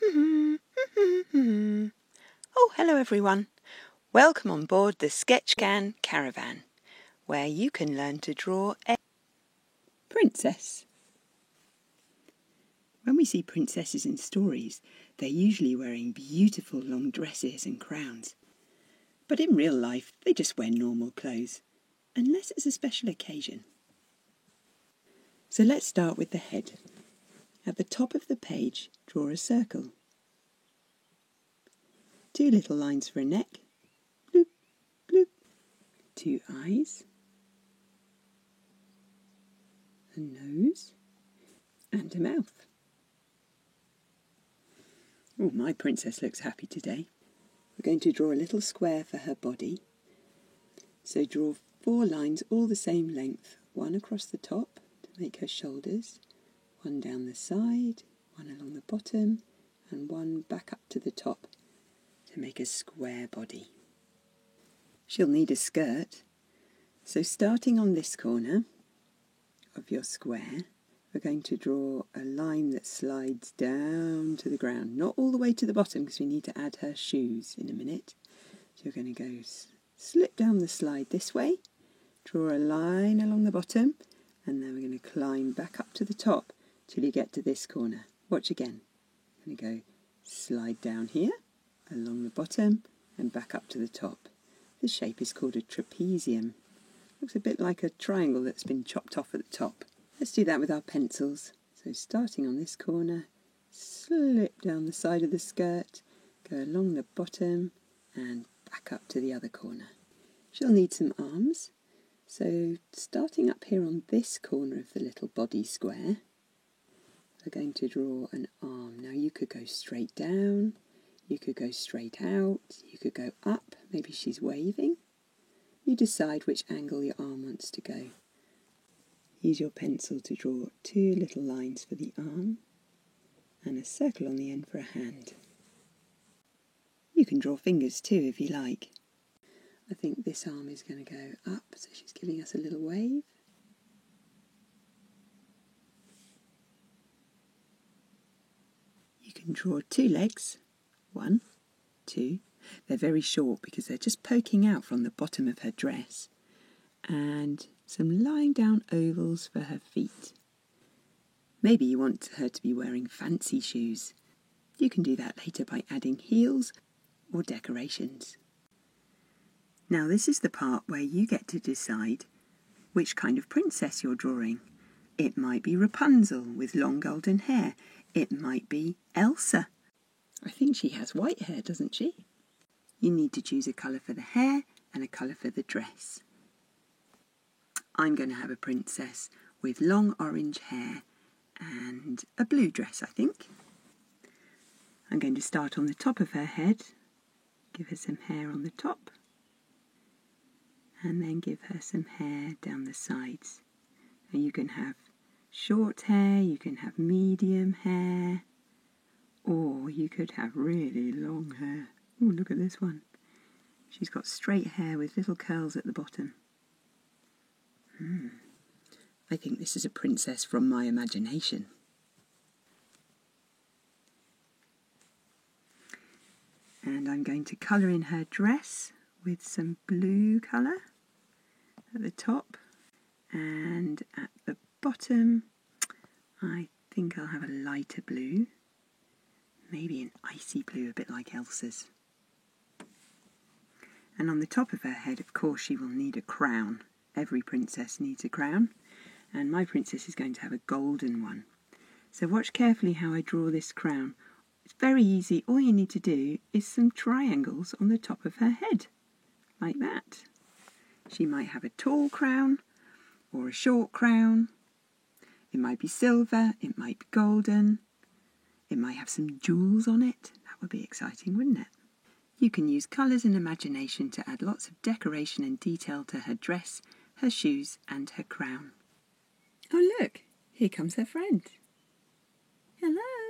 Oh, hello everyone. Welcome on board the Sketchcan caravan, where you can learn to draw a princess. When we see princesses in stories, they're usually wearing beautiful long dresses and crowns. But in real life, they just wear normal clothes, unless it's a special occasion. So let's start with the head. At the top of the page, draw a circle. 2 little lines for a neck, bloop, bloop. 2 eyes, a nose, and a mouth. Oh, my princess looks happy today. We're going to draw a little square for her body. So draw 4 lines all the same length, 1 across the top to make her shoulders, 1 down the side, 1 along the bottom, and 1 back up to the top to make a square body. She'll need a skirt, so starting on this corner of your square, we're going to draw a line that slides down to the ground, not all the way to the bottom because we need to add her shoes in a minute. So you're going to go slip down the slide this way, draw a line along the bottom, and then we're going to climb back up to the top till you get to this corner. Watch again. You're going to go slide down here, along the bottom, and back up to the top. This shape is called a trapezium. Looks a bit like a triangle that's been chopped off at the top. Let's do that with our pencils. So starting on this corner, slip down the side of the skirt, go along the bottom, and back up to the other corner. She'll need some arms. So starting up here on this corner of the little body square, we're going to draw an arm. Now you could go straight down, you could go straight out, you could go up, maybe she's waving. You decide which angle your arm wants to go. Use your pencil to draw 2 little lines for the arm and a circle on the end for a hand. You can draw fingers too if you like. I think this arm is going to go up, so she's giving us a little wave. You can draw 2 legs. 1, 2. They're very short because they're just poking out from the bottom of her dress. And some lying down ovals for her feet. Maybe you want her to be wearing fancy shoes. You can do that later by adding heels or decorations. Now this is the part where you get to decide which kind of princess you're drawing. It might be Rapunzel with long golden hair. It might be Elsa. I think she has white hair, doesn't she? You need to choose a colour for the hair and a colour for the dress. I'm going to have a princess with long orange hair and a blue dress, I think. I'm going to start on the top of her head, give her some hair on the top, and then give her some hair down the sides. Now you can have short hair, you can have medium hair, or you could have really long hair. Oh, look at this one. She's got straight hair with little curls at the bottom. I think this is a princess from my imagination. And I'm going to colour in her dress with some blue colour at the top, and at the bottom I think I'll have a lighter blue, maybe an icy blue, a bit like Elsa's. And on the top of her head, of course, she will need a crown. Every princess needs a crown, and my princess is going to have a golden one. So watch carefully how I draw this crown. It's very easy. All you need to do is some triangles on the top of her head, like that. She might have a tall crown or a short crown. It might be silver, it might be golden. It might have some jewels on it. That would be exciting, wouldn't it? You can use colours and imagination to add lots of decoration and detail to her dress, her shoes and her crown. Oh look, here comes her friend. Hello.